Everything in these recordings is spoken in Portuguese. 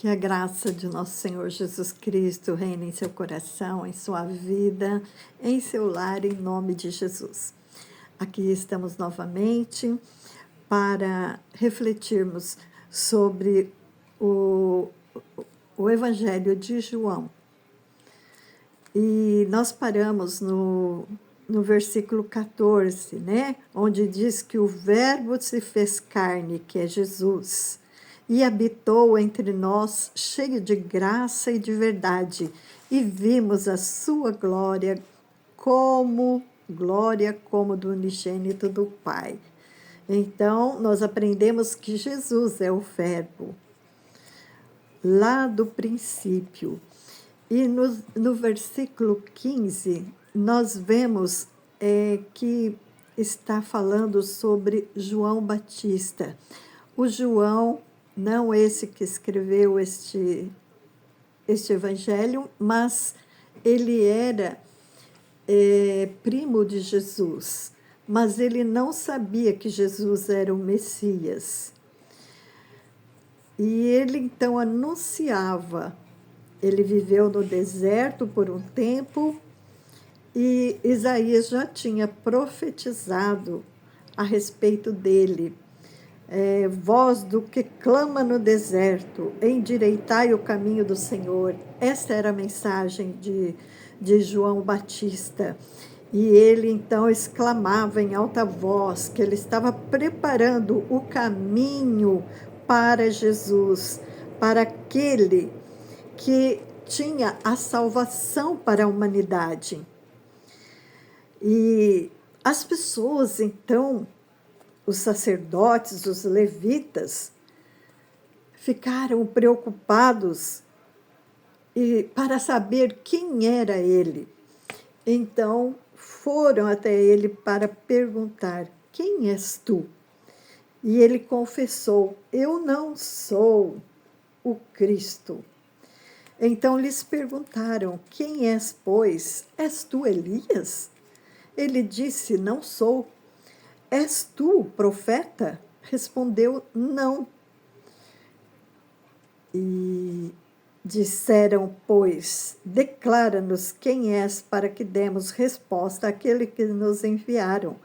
Que a graça de nosso Senhor Jesus Cristo reine em seu coração, em sua vida, em seu lar, em nome de Jesus. Aqui estamos novamente para refletirmos sobre o, o Evangelho de João. E nós paramos no versículo 14, né? Onde diz que o Verbo se fez carne, que é Jesus, e habitou entre nós, cheio de graça e de verdade, e vimos a sua glória como do unigênito do Pai. Então, nós aprendemos que Jesus é o Verbo, lá do princípio. E no versículo 15, nós vemos que está falando sobre João Batista. O João, não esse que escreveu este evangelho, mas ele era primo de Jesus, mas ele não sabia que Jesus era o Messias. E ele então anunciava. Ele viveu no deserto por um tempo e Isaías já tinha profetizado a respeito dele. Voz do que clama no deserto, endireitai o caminho do Senhor. Esta era a mensagem de João Batista. E ele então exclamava em alta voz que ele estava preparando o caminho para Jesus, para aquele que tinha a salvação para a humanidade. E as pessoas, então, os sacerdotes, os levitas, ficaram preocupados para saber quem era ele. Então, foram até ele para perguntar: quem és tu? E ele confessou: eu não sou o Cristo. Então lhes perguntaram: quem és, pois? És tu Elias? Ele disse: não sou. És tu o profeta? Respondeu: não. E disseram, pois, declara-nos quem és, para que demos resposta àquele que nos enviaram.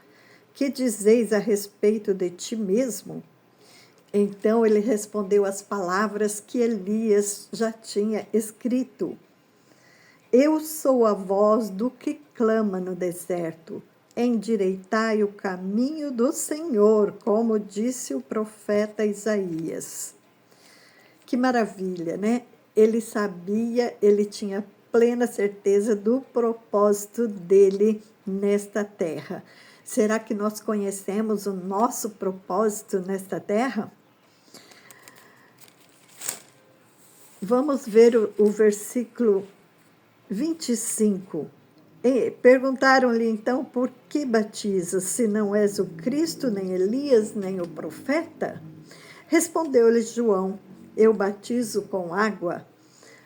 Que dizeis a respeito de ti mesmo? Então ele respondeu as palavras que Elias já tinha escrito. Eu sou a voz do que clama no deserto. Endireitai o caminho do Senhor, como disse o profeta Isaías. Que maravilha, né? Ele sabia, ele tinha plena certeza do propósito dele nesta terra. Será que nós conhecemos o nosso propósito nesta terra? Vamos ver o versículo 25. Perguntaram-lhe então: por que batizas, se não és o Cristo, nem Elias, nem o profeta? Respondeu-lhe João: eu batizo com água,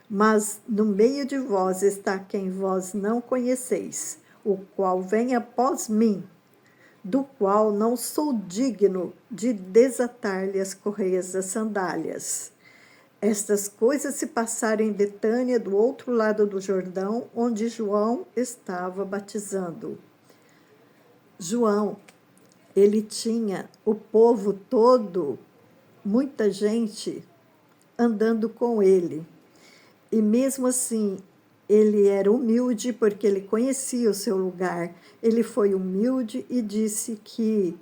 mas no meio de vós está quem vós não conheceis, o qual vem após mim, do qual não sou digno de desatar-lhe as correias das sandálias. Estas coisas se passaram em Betânia, do outro lado do Jordão, onde João estava batizando. João, ele tinha o povo todo, muita gente, andando com ele. E mesmo assim, ele era humilde, porque ele conhecia o seu lugar. Ele foi humilde e disse que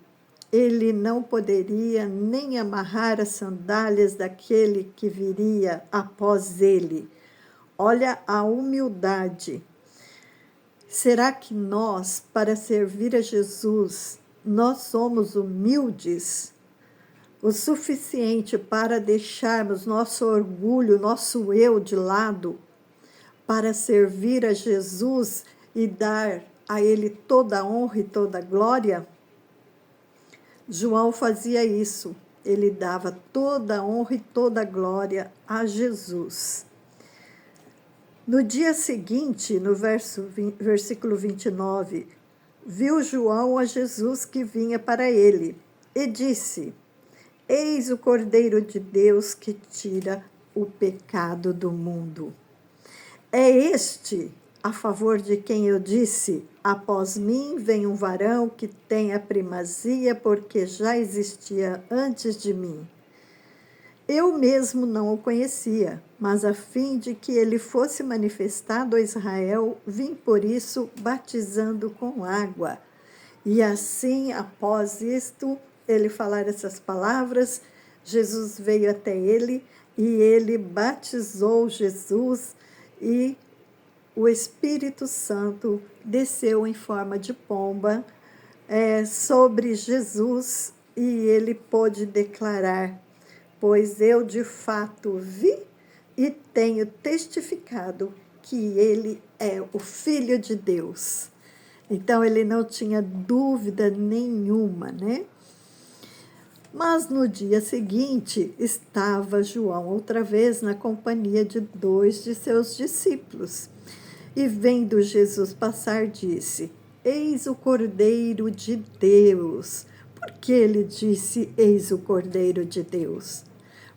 ele não poderia nem amarrar as sandálias daquele que viria após ele. Olha a humildade. Será que nós, para servir a Jesus, nós somos humildes o suficiente para deixarmos nosso orgulho, nosso eu de lado, para servir a Jesus e dar a Ele toda a honra e toda a glória? João fazia isso, ele dava toda a honra e toda a glória a Jesus. No dia seguinte, no versículo 29, viu João a Jesus que vinha para ele e disse: eis o Cordeiro de Deus que tira o pecado do mundo. É este a favor de quem eu disse: após mim vem um varão que tem a primazia, porque já existia antes de mim. Eu mesmo não o conhecia, mas a fim de que ele fosse manifestado a Israel, vim por isso batizando com água. E assim, após isto, ele falar essas palavras, Jesus veio até ele e ele batizou Jesus, e o Espírito Santo desceu em forma de pomba sobre Jesus, e ele pôde declarar: pois eu de fato vi e tenho testificado que ele é o Filho de Deus. Então ele não tinha dúvida nenhuma, né? Mas no dia seguinte estava João outra vez na companhia de 2 de seus discípulos. E vendo Jesus passar, disse: eis o Cordeiro de Deus. Por que ele disse: eis o Cordeiro de Deus?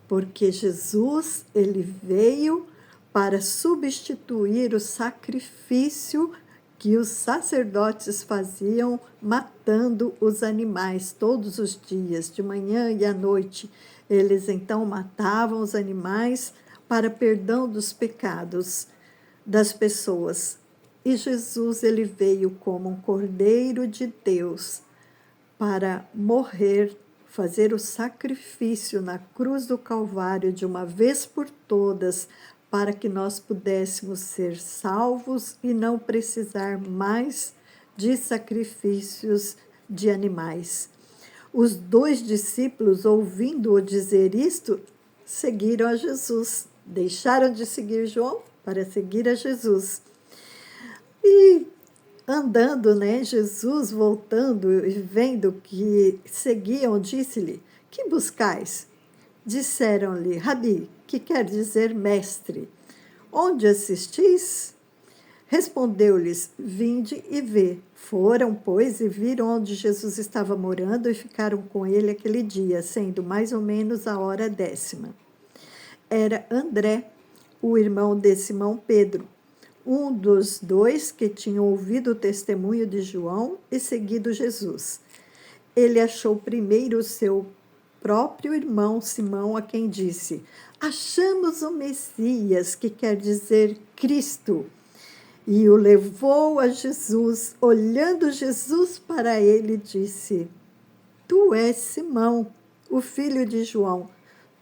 Porque Jesus, ele veio para substituir o sacrifício que os sacerdotes faziam matando os animais todos os dias, de manhã e à noite. Eles então matavam os animais para perdão dos pecados das pessoas. E Jesus, ele veio como um Cordeiro de Deus para morrer, fazer o sacrifício na cruz do Calvário de uma vez por todas, para que nós pudéssemos ser salvos e não precisar mais de sacrifícios de animais. Os 2 discípulos, ouvindo-o dizer isto, seguiram a Jesus. Deixaram de seguir João para seguir a Jesus. E andando, né, Jesus voltando e vendo que seguiam, disse-lhe: que buscais? Disseram-lhe: Rabi, que quer dizer mestre. Onde assistis? Respondeu-lhes: vinde e vê. Foram, pois, e viram onde Jesus estava morando e ficaram com ele aquele dia, sendo mais ou menos a hora 10ª. Era André, o irmão de Simão Pedro, um dos 2 que tinham ouvido o testemunho de João e seguido Jesus. Ele achou primeiro o seu próprio irmão Simão, a quem disse: achamos o Messias, que quer dizer Cristo. E o levou a Jesus. Olhando Jesus para ele, disse: tu és Simão, o filho de João.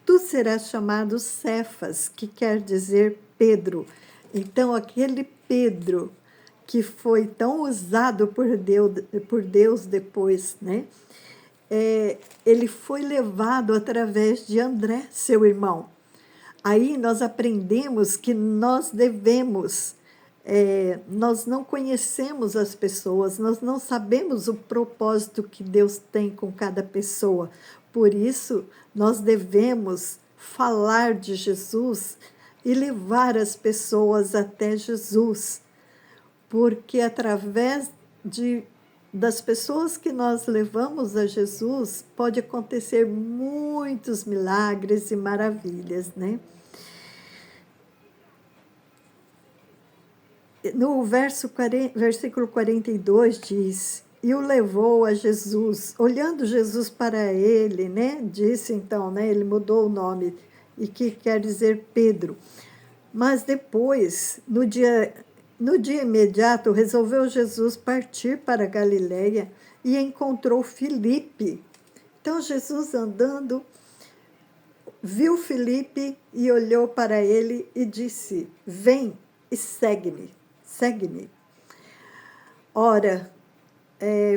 Tu serás chamado Cefas, que quer dizer Pedro. Então, aquele Pedro que foi tão usado por Deus depois, né? Ele foi levado através de André, seu irmão. Aí nós aprendemos que nós devemos, nós não conhecemos as pessoas, nós não sabemos o propósito que Deus tem com cada pessoa. Por isso, nós devemos falar de Jesus e levar as pessoas até Jesus, porque através das pessoas que nós levamos a Jesus, pode acontecer muitos milagres e maravilhas, né? No versículo 42 diz: e o levou a Jesus, olhando Jesus para ele, né? Disse então, né? Ele mudou o nome, e que quer dizer Pedro. Mas depois, no dia imediato, resolveu Jesus partir para Galiléia e encontrou Filipe. Então, Jesus andando, viu Filipe e olhou para ele e disse: vem e segue-me, segue-me. Ora,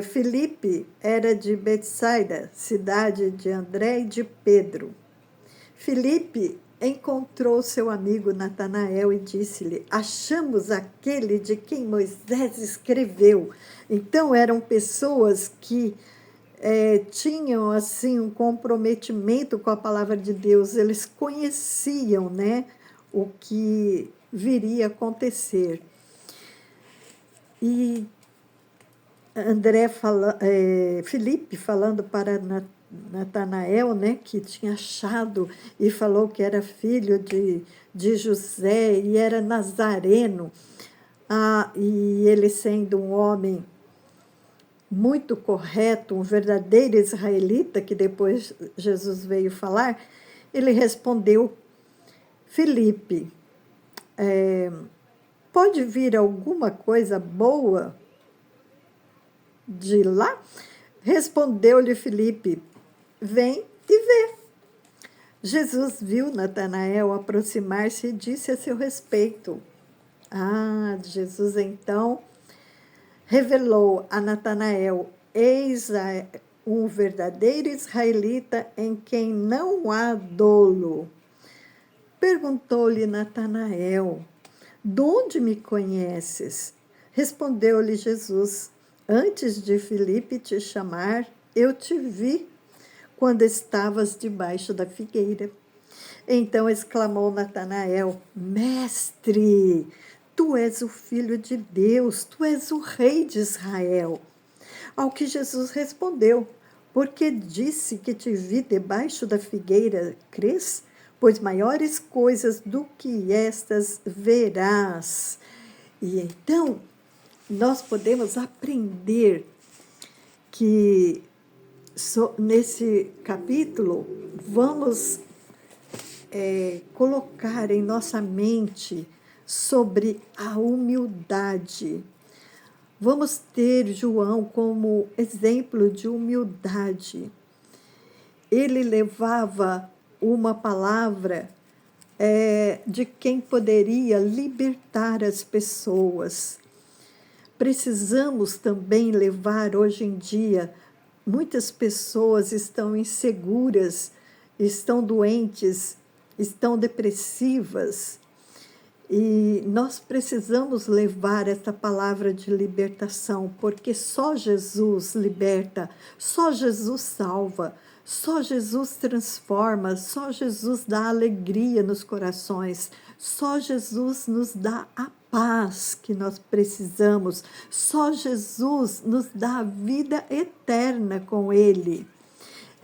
Filipe era de Betsaida, cidade de André e de Pedro. Filipe encontrou seu amigo Natanael e disse-lhe: achamos aquele de quem Moisés escreveu. Então eram pessoas que tinham assim um comprometimento com a palavra de Deus. Eles conheciam, né, o que viria a acontecer. E Filipe falando para Natanael, né, que tinha achado e falou que era filho de José e era nazareno, e ele sendo um homem muito correto, um verdadeiro israelita, que depois Jesus veio falar, ele respondeu: Filipe, pode vir alguma coisa boa de lá? Respondeu-lhe Filipe: vem e vê. Jesus viu Natanael aproximar-se e disse a seu respeito. Jesus então revelou a Natanael: eis um verdadeiro israelita em quem não há dolo. Perguntou-lhe Natanael: de onde me conheces? Respondeu-lhe Jesus: antes de Filipe te chamar, eu te vi quando estavas debaixo da figueira. Então exclamou Natanael: Mestre, tu és o Filho de Deus, tu és o Rei de Israel. Ao que Jesus respondeu: porque disse que te vi debaixo da figueira, crês? Pois maiores coisas do que estas verás. E então, nós podemos aprender que nesse capítulo, vamos colocar em nossa mente sobre a humildade. Vamos ter João como exemplo de humildade. Ele levava uma palavra de quem poderia libertar as pessoas. Precisamos também levar hoje em dia, muitas pessoas estão inseguras, estão doentes, estão depressivas, e nós precisamos levar essa palavra de libertação, porque só Jesus liberta, só Jesus salva, só Jesus transforma, só Jesus dá alegria nos corações, só Jesus nos dá a paz que nós precisamos, só Jesus nos dá a vida eterna com Ele.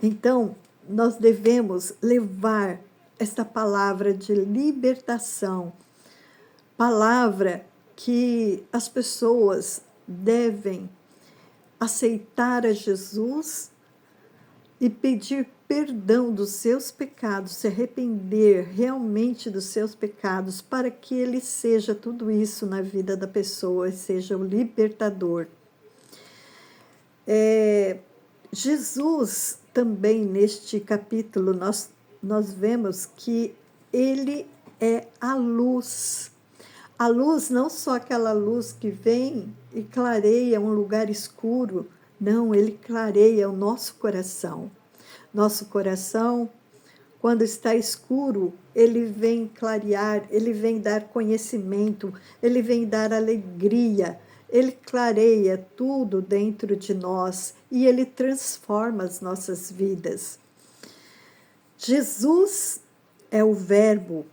Então, nós devemos levar esta palavra de libertação, palavra que as pessoas devem aceitar a Jesus e pedir perdão dos seus pecados, se arrepender realmente dos seus pecados, para que Ele seja tudo isso na vida da pessoa, seja o libertador. Jesus, também neste capítulo, nós vemos que Ele é a luz. A luz, não só aquela luz que vem e clareia um lugar escuro, não, Ele clareia o nosso coração. Nosso coração, quando está escuro, Ele vem clarear, Ele vem dar conhecimento, Ele vem dar alegria, Ele clareia tudo dentro de nós e Ele transforma as nossas vidas. Jesus é o Verbo,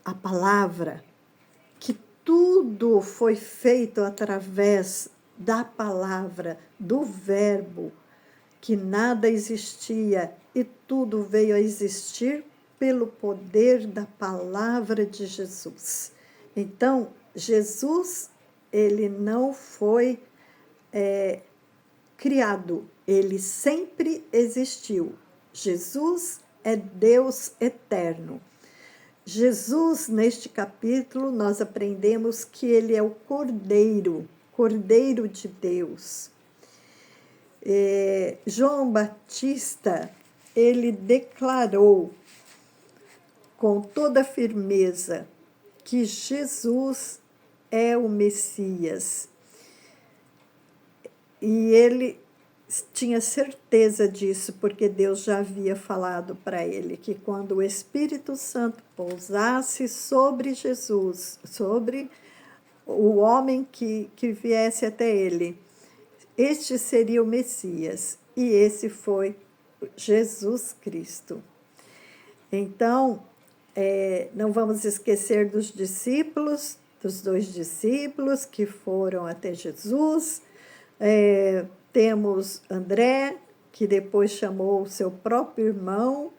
a palavra, que tudo foi feito através da palavra, do Verbo, que nada existia e tudo veio a existir pelo poder da palavra de Jesus. Então, Jesus, ele não foi criado, ele sempre existiu. Jesus é Deus eterno. Jesus, neste capítulo, nós aprendemos que ele é o Cordeiro de Deus. João Batista, ele declarou com toda firmeza que Jesus é o Messias. E ele tinha certeza disso, porque Deus já havia falado para ele que quando o Espírito Santo pousasse sobre Jesus, sobre o homem que viesse até ele, este seria o Messias, e esse foi Jesus Cristo. Então, não vamos esquecer dos discípulos, dos 2 discípulos que foram até Jesus. Temos André, que depois chamou o seu próprio irmão,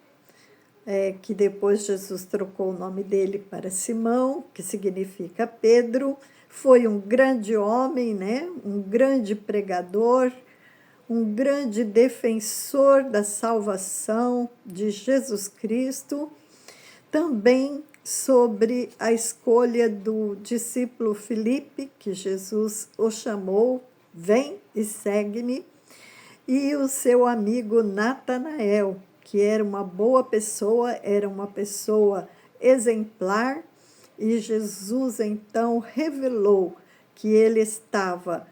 que depois Jesus trocou o nome dele para Simão, que significa Pedro. Foi um grande homem, né? Um grande pregador, um grande defensor da salvação de Jesus Cristo. Também sobre a escolha do discípulo Filipe, que Jesus o chamou, vem e segue-me, e o seu amigo Natanael, que era uma boa pessoa, era uma pessoa exemplar, e Jesus então revelou que ele estava,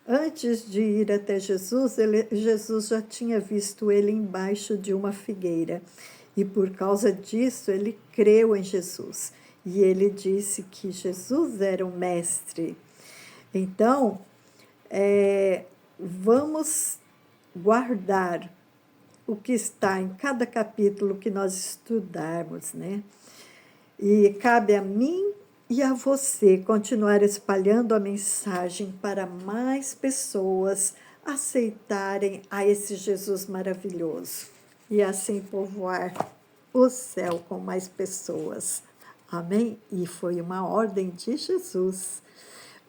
antes de ir até Jesus, Jesus já tinha visto ele embaixo de uma figueira. E por causa disso, ele creu em Jesus. E ele disse que Jesus era o mestre. Então, vamos guardar o que está em cada capítulo que nós estudarmos, né? E cabe a mim e a você continuar espalhando a mensagem para mais pessoas aceitarem a esse Jesus maravilhoso e assim povoar o céu com mais pessoas. Amém? E foi uma ordem de Jesus.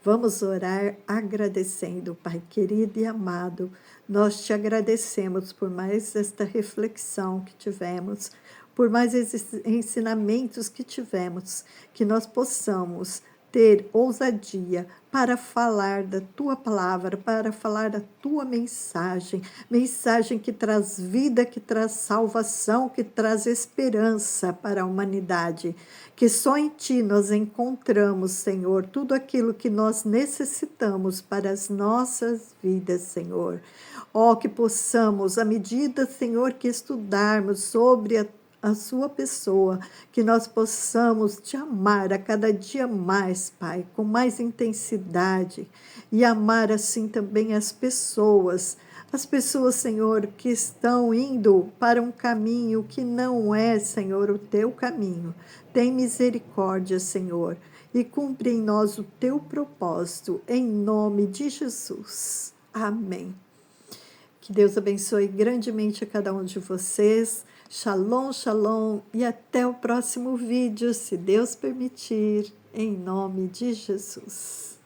Vamos orar agradecendo, Pai querido e amado. Nós te agradecemos por mais esta reflexão que tivemos, por mais esses ensinamentos que tivemos, que nós possamos ter ousadia para falar da tua palavra, para falar da tua mensagem, mensagem que traz vida, que traz salvação, que traz esperança para a humanidade, que só em ti nós encontramos, Senhor, tudo aquilo que nós necessitamos para as nossas vidas, Senhor. Ó, que possamos, à medida, Senhor, que estudarmos sobre a sua pessoa, que nós possamos te amar a cada dia mais, Pai, com mais intensidade, e amar assim também as pessoas, Senhor, que estão indo para um caminho que não é, Senhor, o teu caminho. Tem misericórdia, Senhor, e cumpre em nós o teu propósito, em nome de Jesus. Amém. Que Deus abençoe grandemente a cada um de vocês. Shalom, shalom, e até o próximo vídeo, se Deus permitir, em nome de Jesus.